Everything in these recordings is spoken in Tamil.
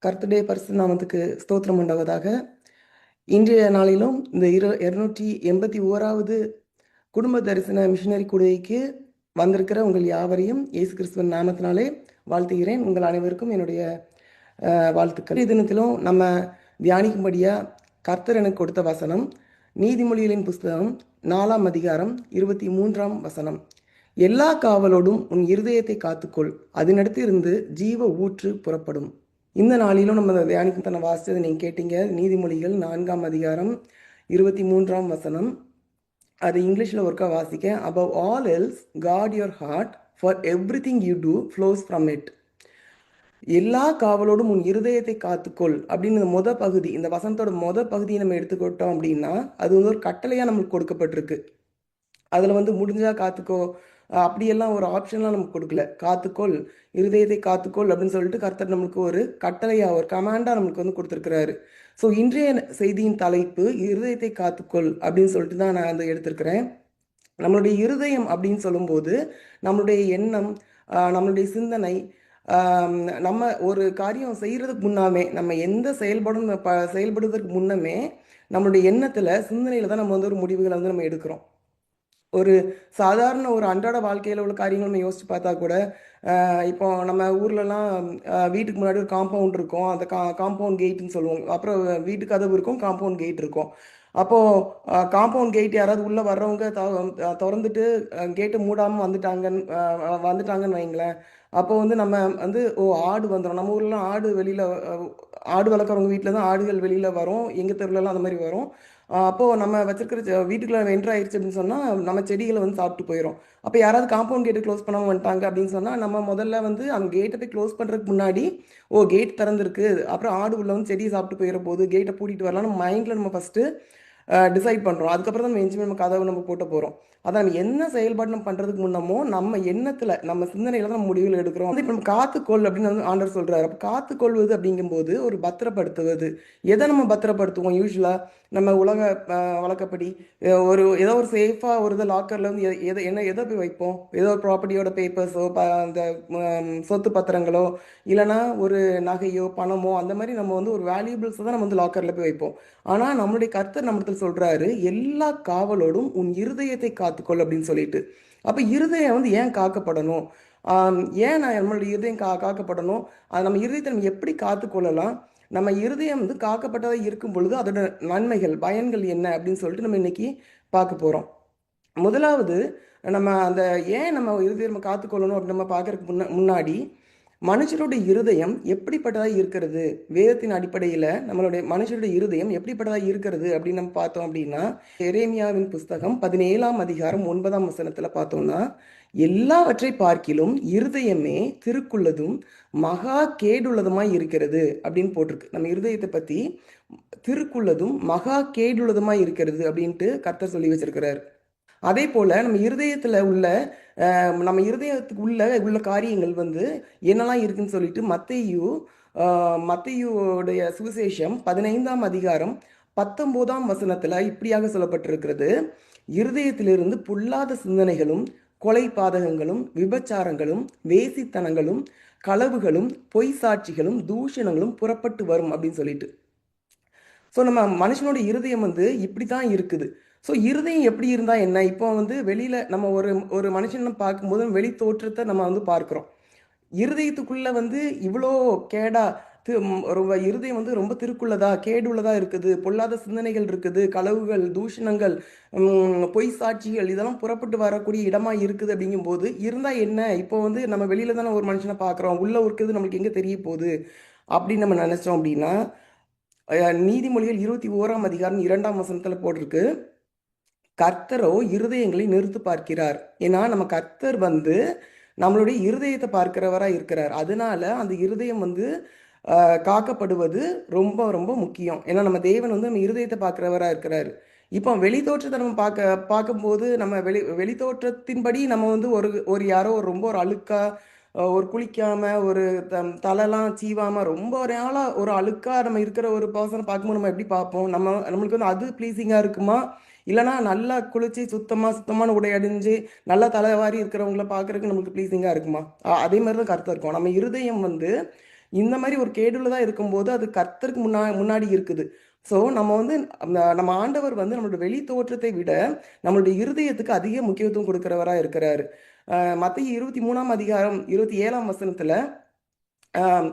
கர்த்தருடைய பரிசுத்த நாமத்துக்கு ஸ்தோத்திரம் உண்டாவதாக. இன்றைய நாளிலும் இந்த 281வது குடும்ப தரிசன மிஷனரி கூடுகைக்கு வந்திருக்கிற உங்கள் யாவரையும் இயேசு கிறிஸ்துவின் நாமத்தினாலே வாழ்த்துகிறேன். உங்கள் அனைவருக்கும் என்னுடைய வாழ்த்துக்கள். தினத்திலும் நம்ம தியானிக்கும்படியா கர்த்தர் எனக்கு கொடுத்த வசனம் நீதிமொழிகளின் புஸ்தகம் 4ஆம் அதிகாரம் 23ஆம் வசனம். எல்லா காவலோடும் உன் இருதயத்தை காத்துக்கொள், அதனடுத்து இருந்து ஜீவ ஊற்று புறப்படும். இந்த நாளிலும் நம்ம தியானிக்கும் தன்னை வாசித்ததை நீங்கள் கேட்டீங்க. நீதிமொழிகள் 4ஆம் அதிகாரம் 23ஆம் வசனம். அது இங்கிலீஷில் ஒர்க்காக வாசிக்க. above all else guard your heart, for everything you do flows from it. எல்லா காவலோடும் உன் இருதயத்தை காத்துக்கொள் அப்படின்னு இந்த பகுதி, இந்த வசனத்தோட பகுதியை நம்ம எடுத்துக்கிட்டோம் அப்படின்னா அது வந்து ஒரு கட்டளையாக நம்மளுக்கு கொடுக்கப்பட்டிருக்கு. அதில் வந்து முடிஞ்சா காத்துக்கோ அப்படியெல்லாம் ஒரு ஆப்ஷன்லாம் நமக்கு கொடுக்கல. காத்துக்கொள், இருதயத்தை காத்துக்கொள் அப்படின்னு சொல்லிட்டு கர்த்தர் நம்மளுக்கு ஒரு கட்டளையாக ஒரு கமாண்டாக நம்மளுக்கு வந்து கொடுத்துருக்கிறாரு. ஸோ இன்றைய செய்தியின் தலைப்பு இருதயத்தை காத்துக்கொள் அப்படின்னு சொல்லிட்டு தான் நான் வந்து எடுத்திருக்கிறேன். நம்மளுடைய இருதயம் அப்படின்னு சொல்லும்போது நம்மளுடைய எண்ணம், நம்மளுடைய சிந்தனை, நம்ம ஒரு காரியம் செய்கிறதுக்கு முன்னாமே, நம்ம எந்த செயல்படுவதற்கு முன்னமே நம்மளுடைய எண்ணத்தில் சிந்தனையில் தான் நம்ம வந்து ஒரு முடிவுகளை வந்து நம்ம எடுக்கிறோம். ஒரு சாதாரண ஒரு அன்றாட வாழ்க்கையில் உள்ள காரியங்கள் நம்ம யோசிச்சு பார்த்தா கூட, இப்போ நம்ம ஊர்லலாம் வீட்டுக்கு முன்னாடி ஒரு காம்பவுண்ட் இருக்கும். அந்த காம்பவுண்ட் கேட்டுன்னு சொல்லுவோம். அப்புறம் வீட்டு கதவு இருக்கும், காம்பவுண்ட் கேட் இருக்கும். அப்போது காம்பவுண்ட் கேட் யாராவது உள்ளே வர்றவங்க திறந்துட்டு கேட்டு மூடாமல் வந்துட்டாங்கன்னு வைங்களேன். அப்போ வந்து நம்ம வந்து ஆடு வந்துடும். நம்ம ஊர்லாம் ஆடு வெளியில், ஆடு வளர்க்குறவங்க வீட்டில் தான் ஆடுகள் வெளியில் வரும். எங்கள் தெருவுலலாம் அந்த மாதிரி வரும். அப்போது நம்ம வச்சிருக்கிற வீட்டுக்குள்ளே என்ட்ரு ஆயிடுச்சு அப்படின்னு சொன்னால் நம்ம செடிகளை வந்து சாப்பிட்டு போயிடும். அப்போ யாராவது காம்பவுண்ட் கேட்டு க்ளோஸ் பண்ணாமல் வந்துட்டாங்க அப்படின்னு சொன்னால் நம்ம முதல்ல வந்து அந்த கேட்டை போய் க்ளோஸ் பண்ணுறதுக்கு முன்னாடி கேட் திறந்துருக்கு, அப்புறம் ஆடு உள்ள வந்து செடியை சாப்பிட்டு போயிட போது, கேட்டை பூட்டிட்டு வரலாம் நம்ம மைண்டில் நம்ம ஃபஸ்ட்டு டிசைட் பண்ணுறோம். அதுக்கப்புறம் தான் நம்ம எஞ்சுமே நம்ம கதவை நம்ம போட்டு போகிறோம். அதான் நம்ம என்ன செயல்பாடு நம்ம பண்ணுறதுக்கு முன்னமோ நம்ம எண்ணத்தில், நம்ம சிந்தனையில் தான் நம்ம முடிவுகள் எடுக்கிறோம். இப்போ நம்ம காத்துக்கொள் அப்படின்னு வந்து ஆண்டவர் சொல்கிறாரு. அப்போ காத்துக்கொள்வது அப்படிங்கும்போது ஒரு பத்திரப்படுத்துவது. எதை நம்ம பத்திரப்படுத்துவோம்? யூஸ்வலாக நம்ம உலக வழக்கப்படி ஏதோ ஒரு சேஃபாக ஒரு இதை லாக்கரில் வந்து எதை போய் வைப்போம்? ஏதோ ஒரு ப்ராப்பர்ட்டியோட பேப்பர்ஸோ அந்த சொத்து பத்திரங்களோ இல்லைனா ஒரு நகையோ பணமோ அந்த மாதிரி நம்ம வந்து ஒரு வேல்யூபிள்ஸை தான் நம்ம வந்து லாக்கரில் போய் வைப்போம். ஆனால் நம்மளுடைய கர்த்தர் நம்மளத்தில் சொல்கிறாரு, எல்லா காவலோடும் உன் இருதயத்தை காத்துக்கொள் அப்படின்னு சொல்லிட்டு. அப்போ இருதயம் வந்து ஏன் காக்கப்படணும்? ஏன் நம்மளுடைய இருதயம் காக்கப்படணும்? அது நம்ம இருதயத்தை நம்ம எப்படி காத்துக்கொள்ளலாம்? நம்ம இருதயம் வந்து காக்கப்பட்டதாக இருக்கும் பொழுது அதோட நன்மைகள், பயன்கள் என்ன அப்படின்னு சொல்லிட்டு நம்ம இன்னைக்கு பார்க்க போகிறோம். முதலாவது, நம்ம அந்த ஏன் நம்ம இருதயம் நம்ம காத்துக்கொள்ளணும் அப்படின்னு நம்ம பார்க்கறதுக்கு முன்னாடி மனுஷருடைய இருதயம் எப்படிப்பட்டதாக இருக்கிறது, வேதத்தின் அடிப்படையில் நம்மளுடைய மனுஷருடைய இருதயம் எப்படிப்பட்டதாக இருக்கிறது அப்படின்னு நம்ம பார்த்தோம் அப்படின்னா, எரேமியாவின் புஸ்தகம் 17ஆம் அதிகாரம் 9ஆம் வசனத்தில் பார்த்தோம்னா, எல்லாவற்றை பார்க்கிலும் இருதயமே திருக்குள்ளதும் மகா கேடுள்ளதுமாய் இருக்கிறது அப்படின்னு போட்டிருக்கு. நம்ம இருதயத்தை பற்றி திருக்குள்ளதும் மகா கேடுள்ளதுமாய் இருக்கிறது அப்படின்ட்டு கர்த்தர் சொல்லி வச்சிருக்கிறார். அதே போல் நம்ம இருதயத்துக்கு உள்ள காரியங்கள் வந்து என்னெல்லாம் இருக்குன்னு சொல்லிட்டு மத்தேயுடைய சுவிசேஷம் 15ஆம் அதிகாரம் 19ஆம் வசனத்தில் இப்படியாக சொல்லப்பட்டிருக்கிறது. இருதயத்திலிருந்து பொல்லாத சிந்தனைகளும், கொலை பாதகங்களும், விபச்சாரங்களும், வேசித்தனங்களும், களவுகளும், பொய் சாட்சிகளும், தூஷணங்களும் புறப்பட்டு வரும் அப்படின்னு சொல்லிட்டு. ஸோ நம்ம மனுஷனோட இருதயம் வந்து இப்படி தான் இருக்குது. ஸோ இருதயம் எப்படி இருந்தால் என்ன? இப்போ வந்து வெளியில் நம்ம ஒரு மனுஷனை பார்க்கும்போது வெளி தோற்றத்தை நம்ம வந்து பார்க்குறோம். இருதயத்துக்குள்ளே வந்து இவ்வளோ கேடா, ரொம்ப இருதயம் வந்து ரொம்ப திருக்குள்ளதா, கேடுள்ளதா இருக்குது, பொல்லாத சிந்தனைகள் இருக்குது, களவுகள், தூஷணங்கள், பொய் சாட்சிகள் இதெல்லாம் புறப்பட்டு வரக்கூடிய இடமா இருக்குது. அப்படிங்கும்போது இருந்தால் என்ன? இப்போ வந்து நம்ம வெளியில் தானே ஒரு மனுஷனை பார்க்குறோம், உள்ளே இருக்குது நம்மளுக்கு எங்கே தெரிய போகுது அப்படின்னு நம்ம நினச்சோம் அப்படின்னா, நீதிமொழிகள் 21ஆம் அதிகாரம் 2ஆம் வசனத்தில் போட்டிருக்கு, கர்த்தரோ இருதயங்களை நிறுத்து பார்க்கிறார். ஏன்னா நம்ம கர்த்தர் வந்து நம்மளுடைய இருதயத்தை பார்க்கிறவராக இருக்கிறார். அதனால அந்த இருதயம் வந்து காக்கப்படுவது ரொம்ப ரொம்ப முக்கியம். ஏன்னா நம்ம தேவன் வந்து நம்ம இருதயத்தை பார்க்கிறவராக இருக்கிறார். இப்போ வெளி தோற்றத்தை நம்ம பார்க்கும்போது நம்ம வெளித்தோற்றத்தின்படி நம்ம வந்து ஒரு யாரோ ரொம்ப ஒரு அழுக்கா, ஒரு குளிக்காம, ஒரு தலைலாம் சீவாம ரொம்ப ஒரு நாளாக ஒரு அழுக்கா நம்ம இருக்கிற ஒரு பர்சனை பார்க்கும்போது நம்ம எப்படி பார்ப்போம்? நம்மளுக்கு வந்து அது ப்ளீஸிங்காக இருக்குமா? இல்லைனா நல்லா குளிச்சு சுத்தமான உடை அணிஞ்சு நல்லா தலைவாரி இருக்கிறவங்கள பார்க்குறதுக்கு நம்மளுக்கு ப்ளீஸிங்காக இருக்குமா? அதே மாதிரி தான் கருத்து இருக்கும். நம்ம இருதயம் வந்து இந்த மாதிரி ஒரு கேடுள்ளதாக இருக்கும்போது அது கர்த்தருக்கு முன்னாடி இருக்குது. ஸோ நம்ம வந்து நம்ம ஆண்டவர் வந்து நம்மளோட வெளி தோற்றத்தை விட நம்மளுடைய இருதயத்துக்கு அதிக முக்கியத்துவம் கொடுக்கிறவராக இருக்கிறாரு. மத்திய 23ஆம் அதிகாரம் 27ஆம் வசனத்துல ஆம்,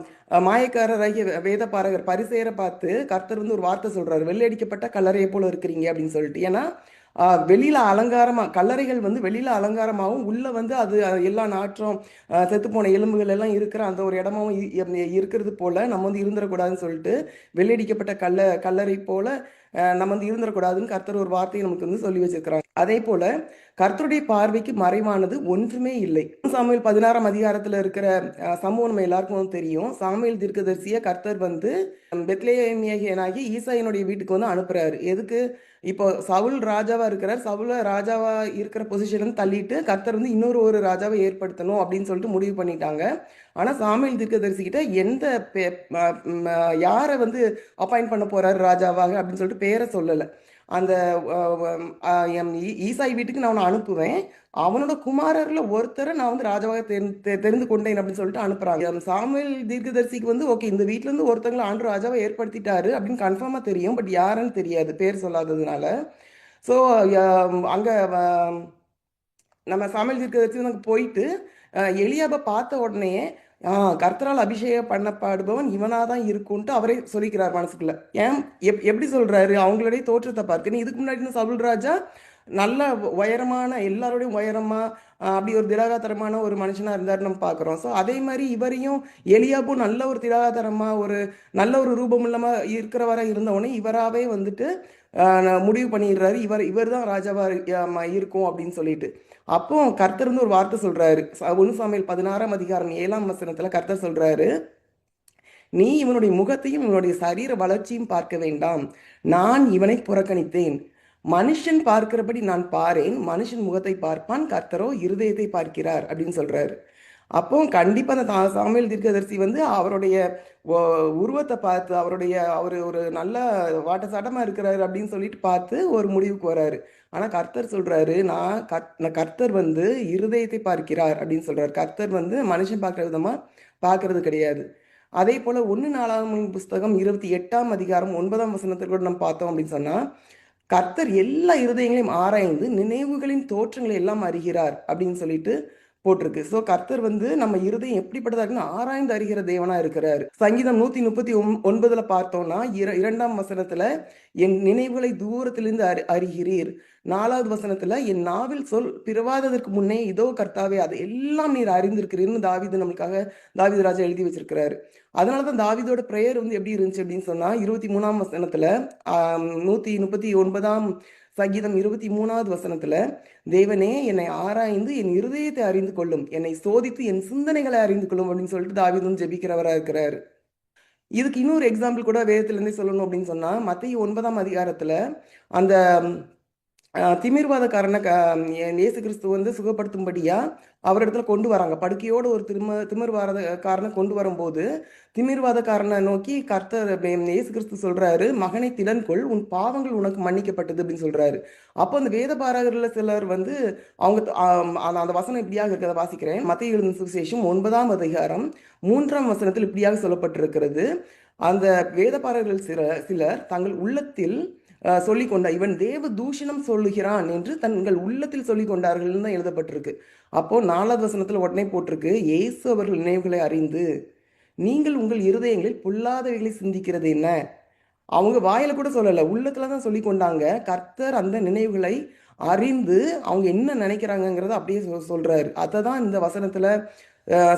மாயக்காரராகிய வேத பாரகர் பரிசேயரை பார்த்து கர்த்தர் வந்து ஒரு வார்த்தை சொல்றாரு, வெள்ளையடிக்கப்பட்ட கல்லறையை போல இருக்கிறீங்க அப்படின்னு சொல்லிட்டு. ஏன்னா வெளியில அலங்காரமா கல்லறைகள் வந்து வெளியில அலங்காரமாகவும் உள்ள வந்து அது எல்லா நாற்றம் செத்துப்போன எலும்புகள் எல்லாம் இருக்கிற அந்த ஒரு இடமாவும் இருக்கிறது போல நம்ம வந்து இருந்துடக்கூடாதுன்னு சொல்லிட்டு வெள்ளையடிக்கப்பட்ட கல்லறை போல நம்ம வந்து இருந்துடக்கூடாதுன்னு கர்த்தர் ஒரு வார்த்தையை நமக்கு வந்து சொல்லி வச்சிருக்கிறாங்க. அதே போல கர்த்தருடைய பார்வைக்கு மறைவானது ஒன்றுமே இல்லை. சாமுவேல் 16ஆம் அதிகாரத்துல இருக்கிற சம்பவம் நம்ம எல்லாருக்கும் வந்து தெரியும். சாமுவேல் தீர்க்கதரிசிய கர்த்தர் வந்து பெத்லேயேமியனாகி ஈசாயினுடைய வீட்டுக்கு வந்து அனுப்புறாரு. எதுக்கு? இப்போ சவுல் ராஜாவா இருக்கிறார். சவுல ராஜாவா இருக்கிற பொசிஷன் தள்ளிட்டு கர்த்தர் வந்து ஒரு ராஜாவை ஏற்படுத்தணும் அப்படின்னு சொல்லிட்டு முடிவு பண்ணிட்டாங்க. ஆனா சாமுவேல் தீர்க்கதரிசி கிட்ட எந்த யாரை வந்து அப்பாயிண்ட் பண்ண போறாரு ராஜாவாக அப்படின்னு சொல்லிட்டு பேரை சொல்லலை. அந்த ஈசாய் வீட்டுக்கு நான் அவனை அனுப்புவேன், அவனோட குமாரர்ல ஒருத்தரை நான் வந்து ராஜாவாக தெரிந்து கொண்டேன் அப்படின்னு சொல்லிட்டு அனுப்புறாங்க. சாமுவேல் தீர்க்கதரிசிக்கு வந்து ஓகே, இந்த வீட்டுல இருந்து ஒருத்தங்களை ஆண்டு ராஜாவை ஏற்படுத்திட்டாரு அப்படின்னு கன்ஃபார்மா தெரியும், பட் யாருன்னு தெரியாது பேர் சொல்லாததுனால. ஸோ அங்க நம்ம சாமுவேல் தீர்க்கதரிசி வந்து போயிட்டு எலியாபை பார்த்த உடனே கர்த்தரால் அபிஷேகம் பண்ணப்படுபவன் இவனாதான் இருக்கும்ட்டு அவரே சொல்லிக்கிறார் மனசுக்குள்ள. ஏன் எப்படி சொல்றாரு? அவங்களுடைய தோற்றத்தை பார்க்க இதுக்கு முன்னாடி சவுல் ராஜா நல்ல உயரமான, எல்லாரோடையும் உயரமா அப்படி ஒரு திடாகாத்தரமான ஒரு மனுஷனா இருந்தாரு நம்ம பார்க்குறோம். ஸோ அதே மாதிரி இவரையும் எலியாபும் நல்ல ஒரு திடாகாத்தரமா ஒரு நல்ல ஒரு ரூபம் இல்லாம இருக்கிறவரா இருந்தவொடனே இவராவே வந்துட்டு முடிவு பண்ணிடுறாரு, இவர் தான் ராஜாவா இருக்கும் அப்படின்னு சொல்லிட்டு. அப்போ கர்த்தர் வந்து ஒரு வார்த்தை சொல்றாரு. 1 சாமுவேல் 16ஆம் அதிகாரம் 7ஆம் வசனத்துல கர்த்தர் சொல்றாரு, நீ இவனுடைய முகத்தையும் இவனுடைய சரீர வளர்ச்சியும் பார்க்க வேண்டாம், நான் இவனை புறக்கணித்தேன். மனுஷன் பார்க்கிறபடி நான் பாரேன், மனுஷன் முகத்தை பார்ப்பான், கர்த்தரோ இருதயத்தை பார்க்கிறார் அப்படின்னு சொல்றாரு. அப்போ கண்டிப்பா அந்த சாமுவேல் தீர்க்கதரிசி வந்து அவருடைய உருவத்தை பார்த்து அவர் ஒரு நல்ல வாட்டசாட்டமா இருக்கிறாரு அப்படின்னு சொல்லிட்டு பார்த்து ஒரு முடிவுக்கு வராரு. ஆனா கர்த்தர் சொல்றாரு, நான் கர்த்தர் வந்து இருதயத்தை பார்க்கிறார் அப்படின்னு சொல்றாரு. கர்த்தர் வந்து மனுஷன் பார்க்கிற விதமா பார்க்கறது கிடையாது. அதே போல 1 புஸ்தகம் 28ஆம் அதிகாரம் 9ஆம் வசனத்தில் கூட நம்ம பார்த்தோம் அப்படின்னு சொன்னா, கர்த்தர் எல்லா இருதயங்களையும் ஆராய்ந்து நினைவுகளின் தோற்றங்களை எல்லாம் அறிகிறார் அப்படின்னு சொல்லிட்டு போட்டிருக்கு. ஸோ கர்த்தர் வந்து நம்ம இருதயம் எப்படிப்பட்டதா இருக்குன்னு ஆராய்ந்து அறிகிற தேவனா இருக்கிறாரு. சங்கீதம் 139 பார்த்தோம்னா 2ஆம் வசனத்துல என் நினைவுகளை தூரத்திலிருந்து அறிகிறீர். 4வது வசனத்துல என் நாவில் சொல் பிறவாததற்கு முன்னே இதோ கர்த்தாவே அதை எல்லாம் நீர் அறிந்திருக்கிறீர்னு தாவீது ராஜா எழுதி வச்சிருக்கிறாரு. அதனாலதான் தாவீதோட பிரேயர் வந்து எப்படி இருந்துச்சு அப்படின்னு சொன்னா 23ஆம் வசனத்துல 139ஆம் சங்கீதம் 23வது வசனத்துல, தேவனே என்னை ஆராய்ந்து என் இருதயத்தை அறிந்து கொள்ளும், என்னை சோதித்து என் சிந்தனைகளை அறிந்து கொள்ளும் அப்படின்னு சொல்லிட்டு தாவீதும் ஜெபிக்கிறவரா இருக்கிறாரு. இதுக்கு இன்னொரு எக்ஸாம்பிள் கூட வேதத்திலிருந்தே சொல்லணும் அப்படின்னு சொன்னா, மத்தேயு 9ஆம் அதிகாரத்துல அந்த திமிர்வாதக்காரனை இயேசு கிறிஸ்து வந்து சுகப்படுத்தும்படியா அவரிடத்துல கொண்டு வராங்க. படுக்கையோடு ஒரு திமிர்வாதக்காரனை கொண்டு வரும்போது திமிர்வாதக்காரனை நோக்கி கர்த்தர் இயேசு கிறிஸ்து சொல்றாரு, மகனை திடன்கொள், உன் பாவங்கள் உனக்கு மன்னிக்கப்பட்டது அப்படின்னு சொல்றாரு. அப்போ அந்த வேத பாரகர்ல சிலர் வந்து அவங்க அந்த வசனம் இப்படியாக இருக்கிறத வாசிக்கிறேன். மத்தேயு எழுதின சுவிசேஷம் 9ஆம் அதிகாரம் 3ஆம் வசனத்தில் இப்படியாக சொல்லப்பட்டிருக்கிறது, அந்த வேத பாரகர்கள் சிலர் தங்கள் உள்ளத்தில் சொல்லிக் கொண்டா இவன் தேவ தூஷணம் சொல்லுகிறான் என்று தங்கள் உள்ளத்தில் சொல்லிக் கொண்டார்கள் தான் எழுதப்பட்டிருக்கு. அப்போ 4வது வசனத்துல உடனே போட்டிருக்கு, இயேசு அவர்கள் நினைவுகளை அறிந்து நீங்கள் உங்கள் இருதயங்களில் பொல்லாதவைகளை சிந்திக்கிறது என்ன. அவங்க வாயில கூட சொல்லல, உள்ளத்துலதான் சொல்லி கொண்டாங்க. கர்த்தர் அந்த நினைவுகளை அறிந்து அவங்க என்ன நினைக்கிறாங்கிறத அப்படியே சொல்றாரு. அதை தான் இந்த வசனத்துல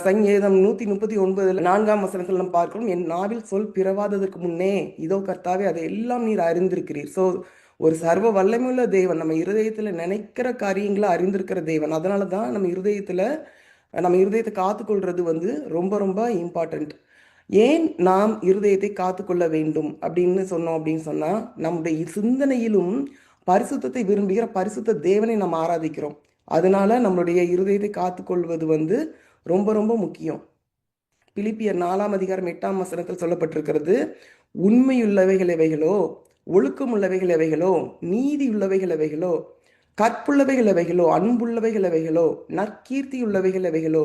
சங்கீதம் 139 4ஆம் வசனத்தில் நம்ம பார்க்கிறோம், என் நாவில் சொல் பிறவாததற்கு முன்னே இதோ கர்த்தாவே அதை எல்லாம் நீர் அறிந்திருக்கிறீர். ஸோ ஒரு சர்வ வல்லமையுள்ள தேவன் நம்ம இருதயத்துல நினைக்கிற காரியங்களை அறிந்திருக்கிற தேவன். அதனால தான் நம்ம இருதயத்தை காத்துக்கொள்றது வந்து ரொம்ப ரொம்ப இம்பார்ட்டண்ட். ஏன் நாம் இருதயத்தை காத்துக்கொள்ள வேண்டும் அப்படின்னு சொன்னா, நம்முடைய சிந்தனையிலும் பரிசுத்தத்தை விரும்புகிற பரிசுத்த தேவனை நம்ம ஆராதிக்கிறோம். அதனால நம்மளுடைய இருதயத்தை காத்துக்கொள்வது வந்து ரொம்ப ரொம்ப முக்கியம். பிலிப்பியர் 4ஆம் அதிகாரம் 8ஆம் வசனத்தில் சொல்லப்பட்டிருக்கிறது, உண்மையுள்ளவைகள் எவைகளோ, ஒழுக்கம் உள்ளவைகள் எவைகளோ, நீதி உள்ளவைகள் எவைகளோ, கற்புள்ளவைகள் எவைகளோ, அன்புள்ளவைகள் எவைகளோ, நற்கீர்த்தி உள்ளவைகள் எவைகளோ,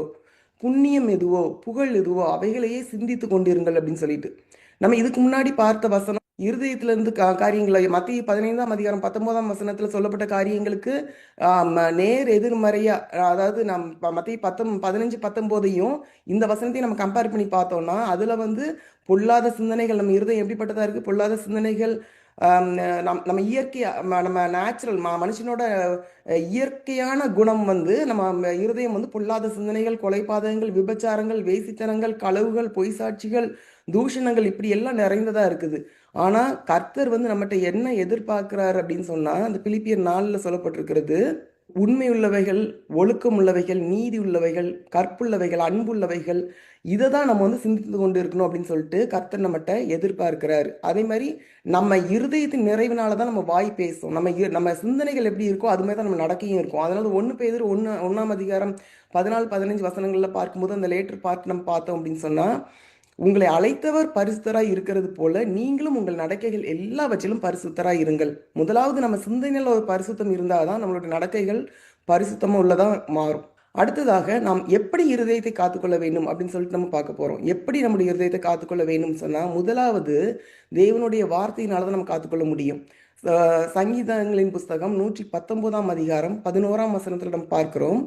புண்ணியம் எதுவோ புகழ் எதுவோ அவைகளையே சிந்தித்து கொண்டிருங்கள் அப்படின்னு சொல்லிட்டு நம்ம இதுக்கு முன்னாடி பார்த்த வசனம் இருதயத்திலிருந்து காரியங்களை மத்திய 15ஆம் அதிகாரம் 19ஆம் வசனத்துல சொல்லப்பட்ட காரியங்களுக்கு நேர் எதிர்மறையா, அதாவது மத்திய 15-19 இந்த வசனத்தையும் நம்ம கம்பேர் பண்ணி பார்த்தோம்னா அதுல வந்து பொல்லாத சிந்தனைகள், நம்ம இருதயம் எப்படிப்பட்டதா இருக்கு, பொல்லாத சிந்தனைகள், நம்ம இயற்கையா நம்ம நேச்சுரல் மனுஷனோட இயற்கையான குணம் வந்து நம்ம இருதயம் வந்து பொல்லாத சிந்தனைகள், கொலைபாதகங்கள், விபச்சாரங்கள், வேசித்தனங்கள், களவுகள், பொய் சாட்சிகள், தூஷணங்கள் இப்படி எல்லாம் நிறைந்ததா இருக்குது. ஆனா கர்த்தர் வந்து நம்மகிட்ட என்ன எதிர்பார்க்கிறார் அப்படின்னு சொன்னா அந்த பிலிப்பியர் 4ல் சொல்லப்பட்டிருக்கிறது, உண்மை உள்ளவைகள், ஒழுக்கம் உள்ளவைகள், நீதி உள்ளவைகள், கற்புள்ளவைகள், அன்புள்ளவைகள், இதை தான் நம்ம வந்து சிந்தித்து கொண்டு இருக்கணும் அப்படின்னு சொல்லிட்டு கர்த்தர் நம்மகிட்ட எதிர்பார்க்கிறாரு. அதே மாதிரி நம்ம இருதயத்தின் நிறைவினால தான் நம்ம வாய் பேசும். நம்ம சிந்தனைகள் எப்படி இருக்கோ அது மாதிரி தான் நம்ம நடக்கையும் இருக்கும். அதனால 1 பேதுரு 1ஆம் அதிகாரம் 14-15 வசனங்கள்ல பார்க்கும்போது அந்த லேட்டர் பார்ட் நம்ம பார்த்தோம் அப்படின்னு சொன்னா, உங்களை அழைத்தவர் பரிசுத்தராய் இருக்கிறது போல நீங்களும் உங்கள் நடக்கைகள் எல்லாவற்றிலும் பரிசுத்தராய் இருங்கள். முதலாவது நம்ம சிந்தனையில் ஒரு பரிசுத்தம் இருந்தாதான் நம்மளுடைய நடக்கைகள் பரிசுத்தமா உள்ளதா மாறும். அடுத்ததாக நாம் எப்படி இருதயத்தை காத்துக்கொள்ள வேண்டும் அப்படின்னு சொல்லிட்டு நம்ம பார்க்க போறோம். எப்படி நம்முடைய இருதயத்தை காத்துக்கொள்ள வேண்டும் சொன்னா, முதலாவது தேவனுடைய வார்த்தையினால தான் நம்ம காத்துக்கொள்ள முடியும். சங்கீதங்களின் புஸ்தகம் 119ஆம் அதிகாரம் 11ஆம் வசனத்துல நம்ம பார்க்கிறோம்,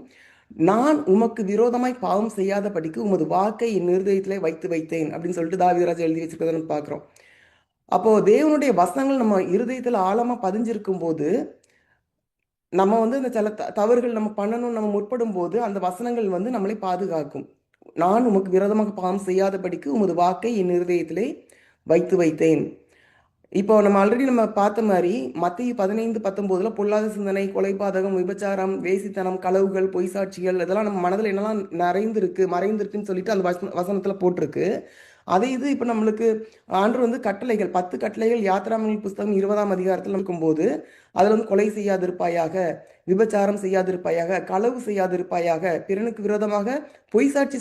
நான் உமக்கு விரோதமாய் பாவம் செய்யாத படிக்கு உமது வாக்கை என் இருதயத்திலே வைத்து வைத்தேன் அப்படின்னு சொல்லிட்டு தாவீது எழுதி வச்சிருக்கிறத நம்ம பார்க்கிறோம். அப்போ தேவனுடைய வசனங்கள் நம்ம இருதயத்துல ஆழமா பதிஞ்சிருக்கும் போது நம்ம வந்து இந்த சில தவறுகள் நம்ம பண்ணணும்னு நம்ம முற்படும் போது அந்த வசனங்கள் வந்து நம்மளை பாதுகாக்கும். நான் உமக்கு விரோதமாக பாவம் செய்யாதபடிக்கு உமது வாக்கை என் இருதயத்திலே வைத்து வைத்தேன். இப்போ நம்ம ஆல்ரெடி நம்ம பார்த்த மாதிரி மத்திய 15-19 பொல்லாத சிந்தனை, கொலைபாதகம், விபச்சாரம், வேசித்தனம், களவுகள், பொய் சாட்சிகள், இதெல்லாம் நம்ம மனதில் என்னெல்லாம் மறைந்திருக்குன்னு சொல்லிட்டு அந்த வசனத்துல போட்டிருக்கு. அதே இது இப்போ நம்மளுக்கு ஆண்டு வந்து கட்டளைகள் 10 கட்டளைகள் யாத்திராமணி புஸ்தகம் 20ஆம் அதிகாரத்தில் இருக்கும்போது அதில் வந்து கொலை செய்யாதிருப்பாயாக, விபச்சாரம் செய்யாதிருப்பாயாக, களவு செய்யாதிருப்பாயாக, பிறனுக்கு விரோதமாக பொய் சாட்சி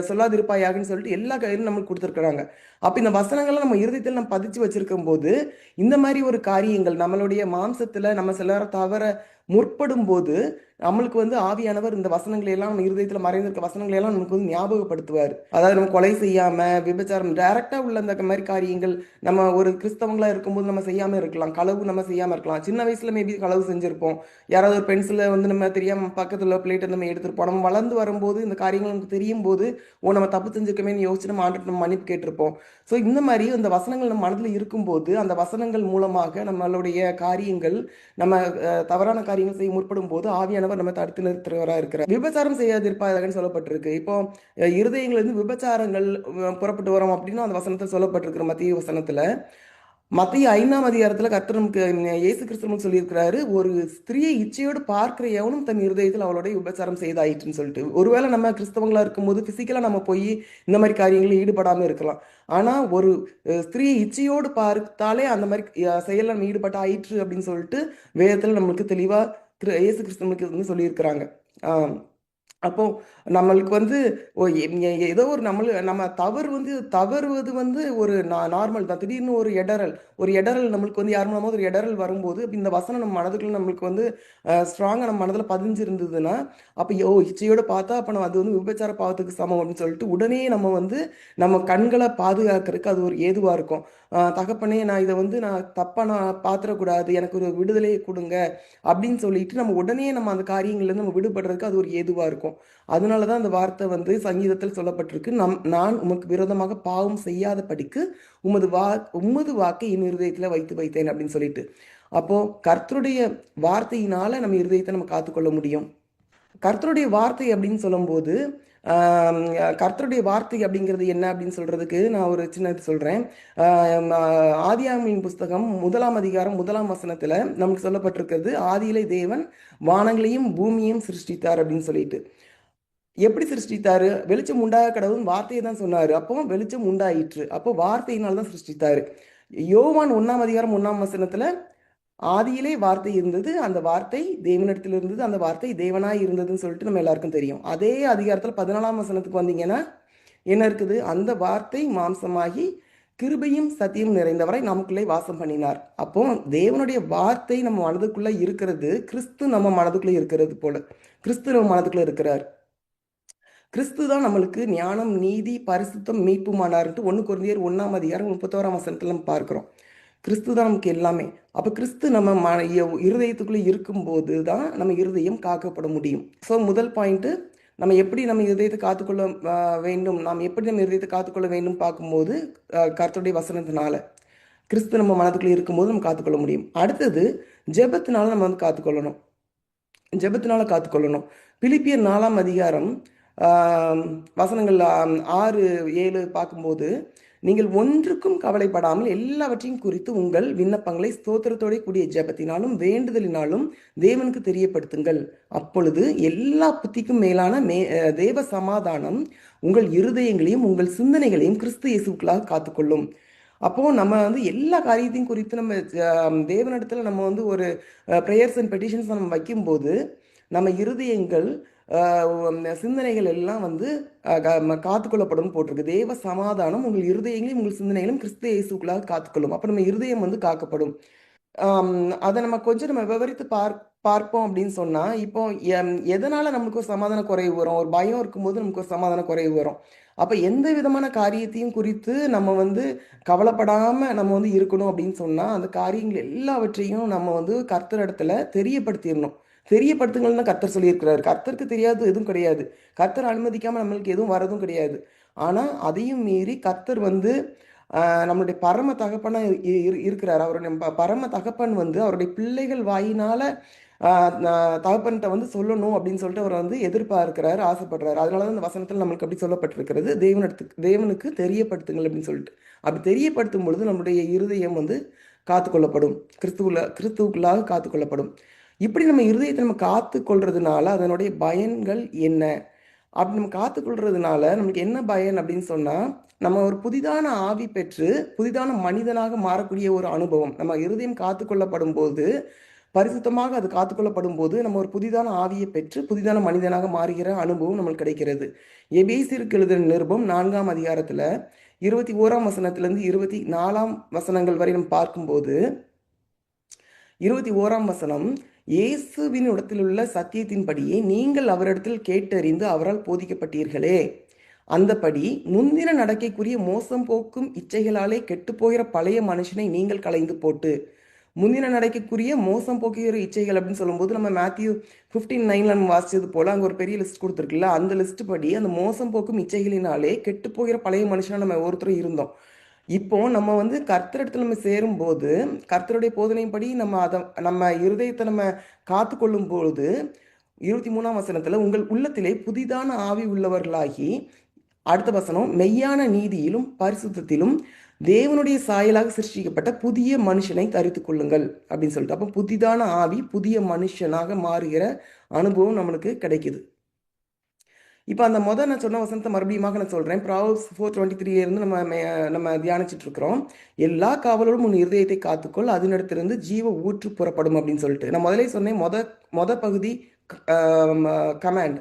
சொல்லாதிருப்பாயாகன்னு சொல்லிட்டு எல்லா கையிலும் நம்மளுக்கு கொடுத்துருக்குறாங்க. அப்போ இந்த வசனங்களை நம்ம இருதயத்தில் நம்ம பதிச்சு வச்சிருக்கும் போது இந்த மாதிரி ஒரு காரியங்கள் நம்மளுடைய மாம்சத்துல நம்ம சிலர தவற முற்படும் போது நம்மளுக்கு வந்து ஆவியானவர் இந்த வசனங்களை எல்லாம் நம்ம இருதயத்துல மறைந்திருக்க வசனங்களை எல்லாம் நமக்கு வந்து ஞாபகப்படுத்துவார். அதாவது நம்ம கொலை செய்யாம, விபச்சாரம் டைரக்டா உள்ள அந்த மாதிரி காரியங்கள் நம்ம ஒரு கிறிஸ்தவங்களா இருக்கும்போது நம்ம செய்யாம இருக்கலாம், களவு நம்ம செய்யாம இருக்கலாம். சின்ன வயசுல மேபி களவு செஞ்சிருப்போம், யாராவது ஒரு பென்சில வந்து நம்ம தெரியாம பக்கத்துல பிளேட் நம்ம எடுத்திருப்போம். நம்ம வளர்ந்து வரும்போது இந்த காரியங்கள் நமக்கு தெரியும் போது நம்ம தப்பு செஞ்சிருக்கமே யோசிச்சு நம்ம ஆண்டு நம்ம மன்னிப்பு கேட்டிருப்போம். ஸோ இந்த மாதிரி அந்த வசனங்கள் நம்ம மனதில் இருக்கும்போது அந்த வசனங்கள் மூலமாக நம்மளுடைய காரியங்கள் நம்ம தவறான காரியங்கள் செய்ய முற்படும் போது ஆவியானவர் நம்ம தடுத்து நிறுத்துறவராக இருக்கிறார். விபச்சாரம் செய்யாதிருப்பாங்கன்னு சொல்லப்பட்டிருக்கு. இப்போ இருதயங்கள் இருந்து விபச்சாரங்கள் புறப்பட்டு வரோம் அப்படின்னு அந்த வசனத்தில் சொல்லப்பட்டிருக்கு. மத்திய வசனத்துல மத்திய 5ஆம் அதிகாரத்துல கர்த்தர் நமக்கு இயேசு கிறிஸ்து சொல்லியிருக்கிறாரு, ஒரு ஸ்திரியை இச்சையோடு பார்க்கிற எவனும் தன் இருதயத்தில் அவளுடைய விபச்சாரம் செய்தாயிற்றுன்னு சொல்லிட்டு. ஒருவேளை நம்ம கிறிஸ்தவங்களா இருக்கும்போது பிசிக்கலா நம்ம போய் இந்த மாதிரி காரியங்களில் ஈடுபடாம இருக்கலாம். ஆனா ஒரு ஸ்திரியை இச்சையோடு பார்த்தாலே அந்த மாதிரி செயல் நம்ம ஈடுபட்ட ஆயிற்று அப்படின்னு சொல்லிட்டு வேதத்துல நம்மளுக்கு தெளிவா இயேசு கிறிஸ்து வந்து சொல்லியிருக்கிறாங்க. அப்போ நம்மளுக்கு வந்து ஏதோ ஒரு நம்ம தவறுவது வந்து ஒரு நார்மல் தான். திடீர்னு ஒரு இடரல் நம்மளுக்கு வந்து யார் மூலமா ஒரு இடரல் வரும்போது இந்த வசனம் நம்ம மனதுக்குள்ள நம்மளுக்கு வந்து ஸ்ட்ராங்கா நம்ம மனதில் பதிஞ்சிருந்ததுன்னா அப்போ இச்சையோட பார்த்தா அப்போ அது வந்து விபச்சார பாவத்துக்கு சமம் அப்படின்னு சொல்லிட்டு உடனே நம்ம வந்து நம்ம கண்களை பாதுகாக்கிறதுக்கு அது ஒரு ஏதுவா இருக்கும். தகப்பனே, நான் இதை வந்து நான் பாத்திரக்கூடாது, எனக்கு ஒரு விடுதலையை கொடுங்க அப்படின்னு சொல்லிட்டு நம்ம உடனே நம்ம அந்த காரியங்கள்லேருந்து நம்ம விடுபடுறதுக்கு அது ஒரு ஏதுவா இருக்கும். அதனாலதான் அந்த வார்த்தை வந்து சங்கீதத்தில் சொல்லப்பட்டிருக்கு, நான் உமக்கு விரோதமாக பாவம் செய்யாத படிக்கு உமது வாக்கை என் இருதயத்துல வைத்து வைத்தேன் அப்படின்னு சொல்லிட்டு. அப்போ கர்த்தருடைய வார்த்தையினால நம்ம இருதயத்தை நம்ம காத்துக்கொள்ள முடியும். கர்த்தருடைய வார்த்தை அப்படின்னு சொல்லும்போது கர்த்தருடைய வார்த்தை அப்படிங்கிறது என்ன அப்படின்னு சொல்றதுக்கு நான் ஒரு சின்னது சொல்றேன். ஆதியாகமத்தின் புஸ்தகம் 1ஆம் அதிகாரம் 1ஆம் வசனத்துல நமக்கு சொல்லப்பட்டிருக்கிறது, ஆதியிலே தேவன் வானங்களையும் பூமியையும் சிருஷ்டித்தார் அப்படின்னு சொல்லிட்டு. எப்படி சிருஷ்டித்தாரு? வெளிச்சம் உண்டாக கடவுள் வார்த்தையை தான் சொன்னாரு, அப்போ வெளிச்சம் உண்டாயிற்று. அப்போ வார்த்தையினால தான் சிருஷ்டித்தாரு. யோவான் 1ஆம் அதிகாரம் 1ஆம் வசனத்துல ஆதியிலே வார்த்தை இருந்தது, அந்த வார்த்தை தேவனிடத்தில் இருந்தது, அந்த வார்த்தை தேவனாய் இருந்ததுன்னு சொல்லிட்டு நம்ம எல்லாருக்கும் தெரியும். அதே அதிகாரத்துல 14ஆம் வசனத்துக்கு வந்தீங்கன்னா என்ன இருக்குது? அந்த வார்த்தை மாம்சமாகி கிருபையும் சத்தியம் நிறைந்தவரை நமக்குள்ளே வாசம் பண்ணினார். அப்போ தேவனுடைய வார்த்தை நம்ம மனதுக்குள்ள இருக்கிறது, கிறிஸ்து நம்ம மனதுக்குள்ள இருக்கிறது போல கிறிஸ்து நம்ம மனதுக்குள்ள இருக்கிறார். கிறிஸ்து தான் நம்மளுக்கு ஞானம், நீதி, பரிசுத்தம், மீட்புமானார்ன்ட்டு 1 கொரிந்தியர் 1ஆம் அதிகாரம் 31ஆம் வசனத்துல நம்ம பார்க்கிறோம். கிறிஸ்து தான் நமக்கு எல்லாமே. அப்ப கிறிஸ்து நம்ம இருதயத்துக்குள்ள இருக்கும்போது தான் நம்ம இருதயம் காக்கப்பட முடியும். ஸோ முதல் பாயிண்ட்டு, நம்ம எப்படி நம்ம இருதயத்தை காத்துக்கொள்ள வேண்டும், நாம் எப்படி நம்ம இருதயத்தை காத்துக்கொள்ள வேண்டும் பார்க்கும்போது கர்த்தருடைய வசனத்தினால கிறிஸ்து நம்ம மனதுக்குள்ளே இருக்கும்போது நம்ம காத்துக்கொள்ள முடியும். அடுத்தது ஜெபத்தினால நம்ம வந்து காத்துக்கொள்ளணும். ஜெபத்தினால காத்துக்கொள்ளணும். பிலிப்பியர் 4ஆம் அதிகாரம் வசனங்கள் 6, 7 பார்க்கும்போது, நீங்கள் ஒன்றுக்கும் கவலைப்படாமல் எல்லாவற்றையும் குறித்து உங்கள் விண்ணப்பங்களை ஸ்தோத்திரத்தோட கூடிய ஜெபத்தினாலும் வேண்டுதலினாலும் தேவனுக்கு தெரியப்படுத்துங்கள். அப்பொழுது எல்லா புத்திக்கும் மேலான தேவ சமாதானம் உங்கள் இருதயங்களையும் உங்கள் சிந்தனைகளையும் கிறிஸ்து இயேசுக்களாக காத்துக்கொள்ளும். அப்போது நம்ம வந்து எல்லா காரியத்தையும் குறித்து நம்ம தேவனிடத்தில் நம்ம வந்து ஒரு ப்ரேயர்ஸ் அண்ட் பெட்டிஷன்ஸ் நம்ம வைக்கும்போது நம்ம இருதயங்கள் சிந்தனைகள் எல்லாம் வந்து காத்துக்கொள்ளப்படும் போட்டிருக்கு. தேவ சமாதானம் உங்கள் இருதயங்களையும் உங்கள் சிந்தனைகளும் கிறிஸ்து இயேசுக்களாக காத்துக்கொள்ளும். அப்போ நம்ம இருதயம் வந்து காக்கப்படும். அதை நம்ம கொஞ்சம் நம்ம விவரித்து பார்ப்போம் அப்படின்னு சொன்னால், இப்போ எதனால் நமக்கு ஒரு சமாதான குறைவு வரும்? ஒரு பயம் இருக்கும்போது நமக்கு ஒரு சமாதான குறைவு வரும். அப்போ எந்த விதமான காரியத்தையும் குறித்து நம்ம வந்து கவலைப்படாமல் நம்ம வந்து இருக்கணும் அப்படின்னு சொன்னால், அந்த காரியங்கள் எல்லாவற்றையும் நம்ம வந்து கர்த்தரிடத்துல தெரியப்படுத்திடணும். தெரியப்படுத்துங்கள்னு கர்த்தர் சொல்லியிருக்கிறாரு. கர்த்தருக்கு தெரியாது எதுவும் கிடையாது. கர்த்தர் அனுமதிக்காமல் நம்மளுக்கு எதுவும் வரதும் கிடையாது. ஆனால் அதையும் மீறி கர்த்தர் வந்து நம்மளுடைய பரம தகப்பனா இருக்கிறார். அவருடைய பரம தகப்பன் வந்து அவருடைய பிள்ளைகள் வாயினால தகப்பன்கிட்ட வந்து சொல்லணும் அப்படின்னு சொல்லிட்டு அவர் வந்து எதிர்பார்க்கிறாரு, ஆசைப்படுறாரு. அதனால தான் இந்த வசனத்தில் நம்மளுக்கு அப்படி சொல்லப்பட்டிருக்கிறது, தேவனுக்கு தெரியப்படுத்துங்கள் அப்படின்னு சொல்லிட்டு. அப்படி தெரியப்படுத்தும் பொழுது நம்முடைய இருதயம் வந்து காத்துக்கொள்ளப்படும், கிறிஸ்துவுக்குள்ளாக காத்துக்கொள்ளப்படும். இப்படி நம்ம இருதயத்தை நம்ம காத்து கொள்றதுனால அதனுடைய பயன்கள் என்ன? அப்படி நம்ம காத்துக்கொள்றதுனால நமக்கு என்ன பயன் அப்படின்னு சொன்னால், நம்ம ஒரு புதிதான ஆவி பெற்று புதிதான மனிதனாக மாறக்கூடிய ஒரு அனுபவம். நம்ம இருதயம் காத்துக்கொள்ளப்படும் போது, பரிசுத்தமாக அது காத்துக்கொள்ளப்படும் போது நம்ம ஒரு புதிதான ஆவியை பெற்று புதிதான மனிதனாக மாறுகிற அனுபவம் நம்மளுக்கு கிடைக்கிறது. எபேசியருக்கு எழுதின நிருபம் 4ஆம் அதிகாரத்தில் 21ஆம் வசனத்திலிருந்து 24ஆம் வசனங்கள் வரை நம்ம பார்க்கும்போது, 21ஆம் வசனம், இயேசுவின் இடத்திலுள்ள சத்தியத்தின்படியே நீங்கள் அவரிடத்தில் கேட்டறிந்து அவரால் போதிக்கப்பட்டீர்களே, அந்தபடி முந்தின நடக்கைக்குரிய மோசம் போக்கும் இச்சைகளாலே கெட்டுப்போகிற பழைய மனுஷனை நீங்கள் களைந்து போட்டு, முந்தின நடக்கைக்குரிய மோசம் போக்குகிற இச்சைகள் அப்படின்னு சொல்லும்போது நம்ம மேத்யூ 15:9 நம்ம வாசிச்சது போல அங்கே ஒரு பெரிய லிஸ்ட் கொடுத்துருக்குல்ல, அந்த லிஸ்ட் படி அந்த மோசம் போக்கும் இச்சைகளினாலே கெட்டு போகிற பழைய மனுஷனா நம்ம ஒருத்தரும் இருந்தோம். இப்போ நம்ம வந்து கர்த்தரிடத்துல நம்ம சேரும்போது கர்த்தருடைய போதனைப்படி நம்ம இருதயத்தை நம்ம காத்து கொள்ளும் பொழுது 23ஆம் வசனத்துல உங்கள் உள்ளத்திலே புதிதான ஆவி உள்ளவர்களாகி, அடுத்த வசனம், மெய்யான நீதியிலும் பரிசுத்தத்திலும் தேவனுடைய சாயலாக சிருஷ்டிக்கப்பட்ட புதிய மனுஷனை தரித்து கொள்ளுங்கள் அப்படின்னு சொல்லிட்டு. அப்போ புதிதான ஆவி புதிய மனுஷனாக மாறுகிற அனுபவம் நம்மளுக்கு கிடைக்குது. இப்போ அந்த நான் சொன்ன வசனத்தை மறுபடியும் நான் சொல்கிறேன். ப்ராவர்ப்ஸ் 4:23 நம்ம தியானிச்சுட்டு இருக்கிறோம். எல்லா காவலோடும் உன் இருதயத்தை காத்துக்கொள், அதனிடத்திலிருந்து ஜீவ ஊற்று புறப்படும் அப்படின்னு சொல்லிட்டு. நான் முதலே சொன்னேன், மொத பகுதி கமாண்ட்,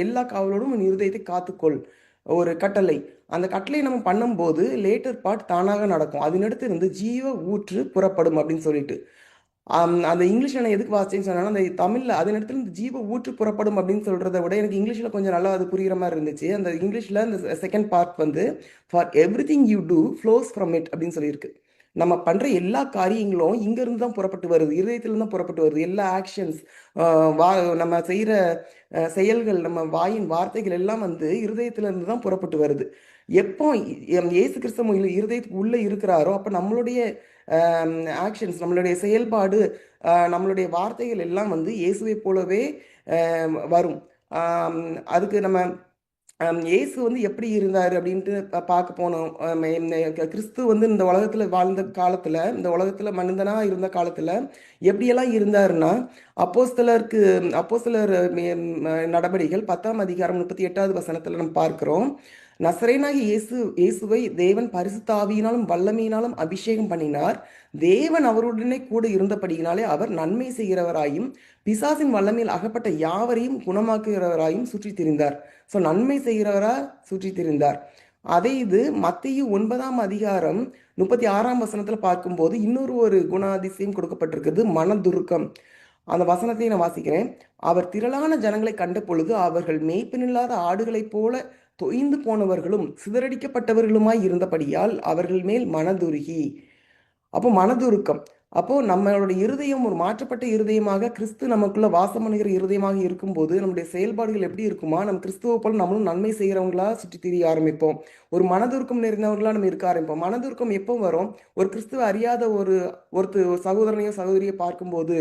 எல்லா காவலோடும் உன் இருதயத்தை காத்துக்கொள், ஒரு கட்டளை. அந்த கட்டளையை நம்ம பண்ணும்போது லேட்டர் பார்ட் தானாக நடக்கும். அதனிடத்திலிருந்து ஜீவ ஊற்று புறப்படும் அப்படின்னு சொல்லிட்டு. அந்த இங்கிலீஷில் நான் எதுக்கு வாசிச்சேன்னு சொன்னாலும், அந்த தமிழில் அதன் இடத்துல இந்த ஜீவ ஊற்று புறப்படும் அப்படின்னு சொல்கிறத விட எனக்கு இங்கிலீஷில் கொஞ்சம் நல்லா அது புரிகிற மாதிரி இருந்துச்சு. அந்த இங்கிலீஷில் அந்த செகண்ட் பார்ட் வந்து, for everything you do flows from it அப்படின்னு சொல்லியிருக்கு. நம்ம பண்ணுற எல்லா காரியங்களும் இங்கேருந்து தான் புறப்பட்டு வருது, இருதயத்திலிருந்து தான் புறப்பட்டு வருது. எல்லா ஆக்ஷன்ஸ், நம்ம செய்கிற செயல்கள், நம்ம வாயின் வார்த்தைகள் எல்லாம் வந்து இருதயத்திலிருந்து தான் புறப்பட்டு வருது. எப்போ இயேசு கிறிஸ்து இருதயத்துக்கு உள்ளே இருக்கிறாரோ அப்போ நம்மளுடைய ஆக்ஷன்ஸ், நம்மளுடைய செயல்பாடு, நம்மளுடைய வார்த்தைகள் எல்லாம் வந்து இயேசுவை போலவே வரும். அதுக்கு நம்ம இயேசு வந்து எப்படி இருந்தார் அப்படின்ட்டு பார்க்க போனோம். கிறிஸ்து வந்து இந்த உலகத்தில் வாழ்ந்த காலத்தில், இந்த உலகத்தில் மனிதனாக இருந்த காலத்தில் எப்படியெல்லாம் இருந்தாருன்னா, அப்போஸ்தலர் நடபடிகள் 10ஆம் அதிகாரம் 38வது வசனத்தில் நம்ம பார்க்கிறோம். நசரேனாகி இயேசுவை தேவன் பரிசுத்த ஆவியினாலும் வல்லமையினாலும் அபிஷேகம் பண்ணினார். தேவன் அவருடனே கூட இருந்தபடியினாலே அவர் நன்மை செய்கிறவராயும் பிசாசின் வல்லமையில் அகப்பட்ட யாவரையும் குணமாக்குகிறவராயும் சுற்றி திரிந்தார். ஸோ நன்மை செய்கிறவரா சுற்றி திரிந்தார். அதே இது மத்தேயு 9ஆம் அதிகாரம் 36ஆம் வசனத்தில் பார்க்கும்போது இன்னொரு குணாதிசயம் கொடுக்கப்பட்டிருக்குது, மனதுருக்கம். அந்த வசனத்தையும் நான் வாசிக்கிறேன். அவர் திரளான ஜனங்களை கண்ட பொழுது அவர்கள் மேய்ப்பனில்லாத ஆடுகளைப் போல தொய்ந்து போனவர்களும் சிதறடிக்கப்பட்டவர்களுமாய் இருந்தபடியால் அவர்கள் மேல் மனதுருகி. அப்போ மனதுருக்கம். அப்போ நம்மளோட இருதயம் ஒரு மாற்றப்பட்ட இருதயமாக கிறிஸ்து நமக்குள்ள வாசம் பண்ணுகிற இருதயமாக இருக்கும்போது நம்முடைய செயல்பாடுகள் எப்படி இருக்குமா, நம்ம கிறிஸ்துவ போல நம்மளும் நன்மை செய்கிறவங்களா சுற்றி திரிய ஆரம்பிப்போம். ஒரு மனதுருக்கம் நிறைந்தவர்களா நம்ம இருக்க ஆரம்பிப்போம். மனதுருக்கம் எப்போ வரும்? ஒரு கிறிஸ்துவ அறியாத ஒரு சகோதரனையோ சகோதரியை பார்க்கும்போது,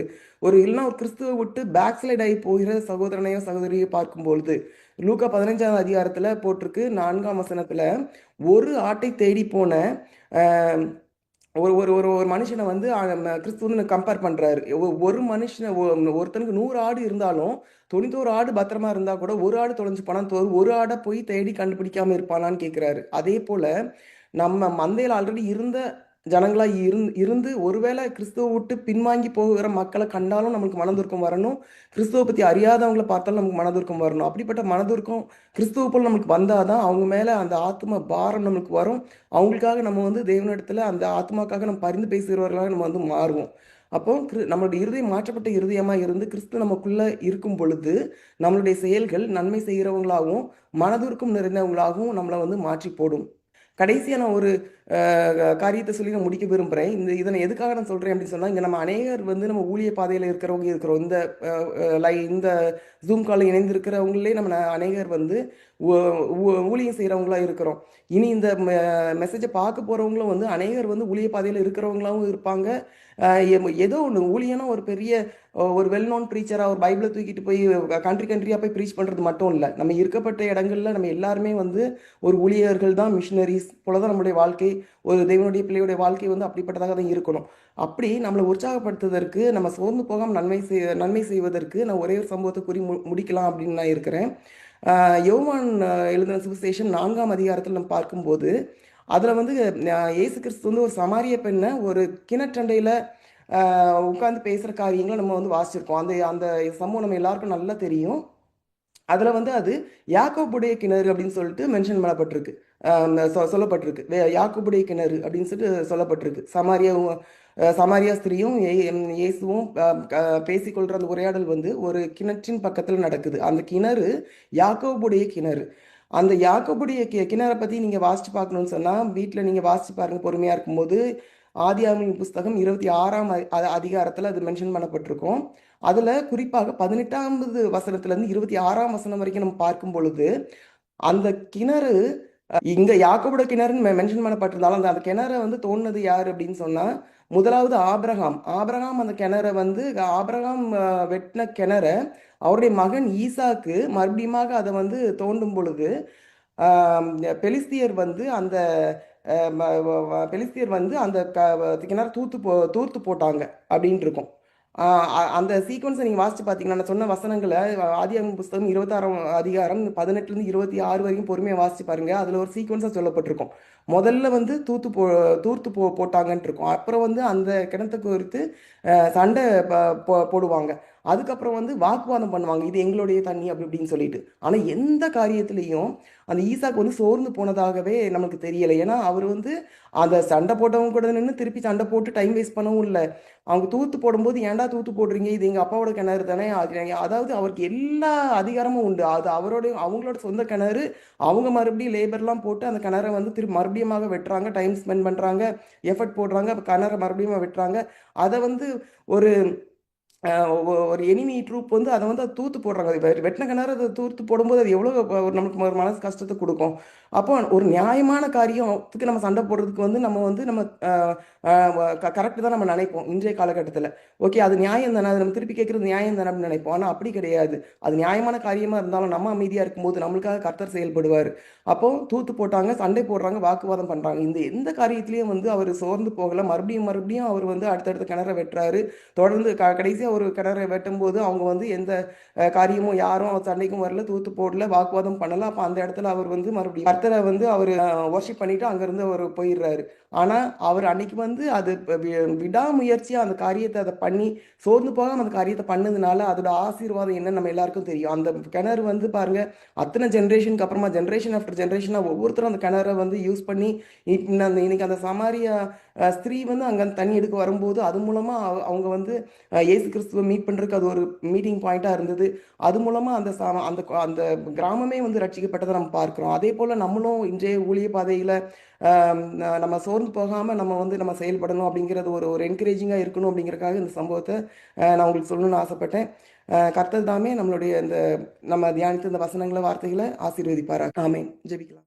இல்லைன்னா ஒரு கிறிஸ்துவை விட்டு பேக் ஸ்லைட் ஆகி போகிற சகோதரனையோ சகோதரியை பார்க்கும்பொழுது. லூக்கா 15ஆம் அதிகாரத்துல போட்டிருக்கு 4ஆம் வசனத்துல, ஒரு ஆட்டை தேடி போன ஒரு ஒரு ஒரு ஒரு மனுஷனை வந்து கிறிஸ்துவன்னு கம்பேர் பண்றாரு. ஒரு மனுஷனை ஒருத்தனுக்கு 100 ஆடு இருந்தாலும் 91 ஆடு பத்திரமா இருந்தா கூட ஒரு ஆடு தொலைஞ்சு போனா ஒரு ஆடை போய் தேடி கண்டுபிடிக்காம இருப்பானான்னு கேட்கிறாரு. அதே போல நம்ம மந்தையில் ஆல்ரெடி இருந்த ஜனங்களா இருந்து ஒருவேளை கிறிஸ்துவ விட்டு பின்வாங்கி போகிற மக்களை கண்டாலும் நமக்கு மனதுருக்கம் வரணும். கிறிஸ்துவ பத்தி அறியாதவங்களை பார்த்தாலும் நமக்கு மனதுருக்கம் வரணும். அப்படிப்பட்ட மனதுருக்கம் கிறிஸ்துவ போல் நமக்கு வந்தாதான் அவங்க மேல அந்த ஆத்ம பாரம் நமக்கு வரும். அவங்களுக்காக நம்ம வந்து தேவனிடத்துல அந்த ஆத்மாக்காக நம்ம பரிந்து பேசுகிறவர்களாக நம்ம வந்து மாறுவோம். அப்போ நம்மளுடைய இருதயம் மாற்றப்பட்ட இருதயமா இருந்து கிறிஸ்து நமக்குள்ள இருக்கும் பொழுது நம்மளுடைய செயல்கள் நன்மை செய்கிறவங்களாகவும் மனதுருக்கம் நிறைந்தவங்களாகவும் நம்மளை வந்து மாற்றி போடும். கடைசியா நான் ஒரு காரியத்தை சொல்லி நான் முடிக்க விரும்புகிறேன். இதை நான் எதுக்காக நான் சொல்கிறேன் அப்படின்னு சொன்னால், இங்கே நம்ம அநேகர் வந்து நம்ம ஊழிய பாதையில் இருக்கிறவங்க இருக்கிறோம். இந்த ஜூம் காலில் இணைந்திருக்கிறவங்களே நம்ம அநேகர் வந்து ஊழியம் செய்கிறவங்களா இருக்கிறோம். இனி இந்த மெசேஜை பார்க்க போகிறவங்களும் வந்து அநேகர் வந்து ஊழிய பாதையில் இருக்கிறவங்களாவும் இருப்பாங்க. ஏதோ ஒன்று ஊழியனா ஒரு பெரிய ஒரு வெல் நோன் ப்ரீச்சராக ஒரு பைபிளை தூக்கிட்டு போய் கண்ட்ரியாக போய் ப்ரீச் பண்ணுறது மட்டும் இல்லை. நம்ம இருக்கப்பட்ட இடங்களில் நம்ம எல்லாருமே வந்து ஒரு ஊழியர்கள் தான், மிஷினரிஸ் போல தான் நம்மளுடைய வாழ்க்கை. ஒரு தெய்வனுடைய பிள்ளையுடைய வாழ்க்கை வந்து அப்படிப்பட்டதாக தான் இருக்கணும். அப்படி நம்மளை உற்சாகப்படுத்துவதற்கு, நம்ம சோர்ந்து போகாமல் நன்மை செய்வதற்கு நான் ஒரே ஒரு சம்பவத்தை கூறி முடிக்கலாம் அப்படின்னு நான் இருக்கிறேன். யோவான் எழுதின சுவிசேஷம் 4ஆம் அதிகாரத்தில் நம்ம பார்க்கும்போது அதில் வந்து இயேசு கிறிஸ்து வந்து ஒரு சமாரிய பெண்ணை ஒரு கிணற்றண்டையில் உட்காந்து பேசுகிற காரியங்களை நம்ம வந்து வாசிச்சிருக்கோம். அந்த அந்த சம்பவம் நம்ம எல்லாருக்கும் நல்லா தெரியும். அதில் வந்து அது யாக்கோபுடைய கிணறு அப்படின்னு சொல்லிட்டு மென்ஷன் பண்ணப்பட்டிருக்கு, சொல்லப்பட்டிருக்கு. யாக்கோபுடைய கிணறு அப்படின்னு சொல்லிட்டு சொல்லப்பட்டிருக்கு. சமாரியா ஸ்திரியும் இயேசுவும் பேசிக்கொள்கிற அந்த உரையாடல் வந்து ஒரு கிணற்றின் பக்கத்தில் நடக்குது. அந்த கிணறு யாக்கோபுடைய கிணறு. அந்த யாக்கோபுடைய கிணறை பற்றி நீங்கள் வாசித்து பார்க்கணுன்னு சொன்னால் வீட்டில் நீங்கள் வாசித்து பாருங்கள் பொறுமையாக இருக்கும்போது. ஆதியாகமம் புஸ்தகம் 26ஆம் அதிகாரத்தில் அது மென்ஷன் பண்ணப்பட்டிருக்கும். அதில் குறிப்பாக 18வது வசனத்துலேருந்து 26ஆம் வசனம் வரைக்கும் நம்ம பார்க்கும் பொழுது அந்த கிணறு இங்கே யாக்கோபுடைய கிணறுன்னு மென்ஷன் பண்ணப்பட்டிருந்தாலும் அந்த கிணறை வந்து தோண்டினது யார் அப்படின்னு சொன்னால் முதலாவது ஆபிரகாம் அந்த கிணறை வந்து ஆபிரகாம் வெட்டின கிணற அவருடைய மகன் ஈசாக்கு மறுபடியுமாக அதை வந்து தோண்டும் பொழுது பெலிஸ்தியர் வந்து அந்த கிணறு தூர்த்து போட்டாங்க அப்படின்ட்டு இருக்கும். அந்த சீக்வன்ஸை நீங்கள் வாசித்து பார்த்தீங்கன்னா நான் சொன்ன வசனங்களை ஆதியாகமம் புஸ்தகம் 26ஆம் அதிகாரம் 18லேருந்து 26 வரைக்கும் பொறுமையாக வாசித்து பாருங்கள். அதில் ஒரு சீக்வன்ஸாக சொல்லப்பட்டிருக்கும். முதல்ல வந்து தூர்த்து போட்டாங்கன்ட்டு இருக்கும். அப்புறம் வந்து அந்த கிணத்தை குறித்து சண்டை போடுவாங்க. அதுக்கப்புறம் வந்து வாக்குவாதம் பண்ணுவாங்க, இது எங்களுடைய தண்ணி அப்படி இப்படின்னு சொல்லிட்டு. ஆனால் எந்த காரியத்திலையும் அந்த ஈசாக்கு வந்து சோர்ந்து போனதாகவே நமக்கு தெரியலை. ஏன்னா அவர் வந்து அந்த சண்டை போட்டவங்க கூட நின்று திருப்பி சண்டை போட்டு டைம் வேஸ்ட் பண்ணவும் இல்லை. அவங்க தூத்து போடும்போது ஏன்டா தூத்து போடுறீங்க, இது எங்கள் அப்பாவோட கிணறு தானே. அதாவது அவருக்கு எல்லா அதிகாரமும் உண்டு. அது அவங்களோட சொந்த கிணறு. அவங்க மறுபடியும் லேபர்லாம் போட்டு அந்த கிணறை வந்து திருப்பி மறுபடியும் வெட்டுறாங்க, டைம் ஸ்பெண்ட் பண்ணுறாங்க, எஃபர்ட் போடுறாங்க, கிணறை மறுபடியும் வெட்டுறாங்க. அதை வந்து ஒரு எனிமி ட்ரூப் வந்து அதை வந்து தூத்து போடுறாங்க. வெட்டின கிணறு அதை தூத்து போடும்போது அது எவ்வளோ நமக்கு ஒரு மனசு கஷ்டத்தை கொடுக்கும். அப்போ ஒரு நியாயமான காரியத்துக்கு நம்ம சண்டை போடுறதுக்கு வந்து நம்ம கரெக்டு தான் நம்ம நினைப்போம் இன்றைய காலகட்டத்தில். ஓகே, அது நியாயம் தானே, அது நம்ம திருப்பி கேட்குறது நியாயம் தானே அப்படின்னு நினைப்போம். ஆனால் அப்படி கிடையாது. அது நியாயமான காரியமாக இருந்தாலும் நம்ம அமைதியாக இருக்கும்போது நம்மளுக்காக கர்த்தர் செயல்படுவார். அப்போது தூத்து போட்டாங்க, சண்டை போடுறாங்க, வாக்குவாதம் பண்ணுறாங்க. எந்த காரியத்திலையும் வந்து அவர் சோர்ந்து போகலை. மறுபடியும் அவர் வந்து அடுத்தடுத்த கிணறை வெட்டுறாரு. தொடர்ந்து கடைசியாக ஒரு கிணறை வெட்டும் போது அவங்க வந்து எந்த காரியமும் யாரும் சண்டைக்கும் வரல, தூத்து போடல, வாக்குவாதம் பண்ணல. அப்போ அந்த இடத்துல அவர் வந்து மறுபடியும் கர்த்தரை வந்து அவர் வர்ஷிப் பண்ணிட்டு அங்கிருந்து அவர் போயிடுறாரு. ஆனால் அவர் அன்னைக்கு வந்து அது விடாமுயற்சியாக அந்த காரியத்தை அதை பண்ணி சோர்ந்து போகாமல் அந்த காரியத்தை பண்ணதுனால அதோட ஆசீர்வாதம் என்னன்னு நம்ம எல்லாருக்கும் தெரியும். அந்த கிணறு வந்து பாருங்க, அத்தனை ஜென்ரேஷனுக்கு அப்புறமா ஜென்ரேஷன் ஆஃப்டர் ஜென்ரேஷனாக ஒவ்வொருத்தரும் அந்த கிணறை வந்து யூஸ் பண்ணி இன்னைக்கு அந்த சமாரியா ஸ்திரீ வந்து அங்கே தண்ணி எடுக்க வரும்போது அது மூலமாக அவங்க வந்து இயேசு கிறிஸ்துவை மீட் பண்ணுறதுக்கு அது ஒரு மீட்டிங் பாயிண்ட்டாக இருந்தது. அது மூலமாக அந்த கிராமமே வந்து ரட்சிக்கப்பட்டதை நம்ம பார்க்குறோம். அதே போல் நம்மளும் இன்றைய ஊழிய பாதையில் நம்ம சோர்ந்து போகாமல் நம்ம செயல்படணும் அப்படிங்கிறது ஒரு ஒரு என்கரேஜிங்காக இருக்கணும் அப்படிங்கிறதுக்காக இந்த சம்பவத்தை நான் உங்களுக்கு சொல்லணும்னு ஆசைப்பட்டேன். கர்த்தர் தாமே நம்மளுடைய இந்த நம்ம தியானித்த இந்த வசனங்களை வார்த்தைகளை ஆசீர்வதிப்பாரா. ஆமென். ஜெபிக்கலாம்.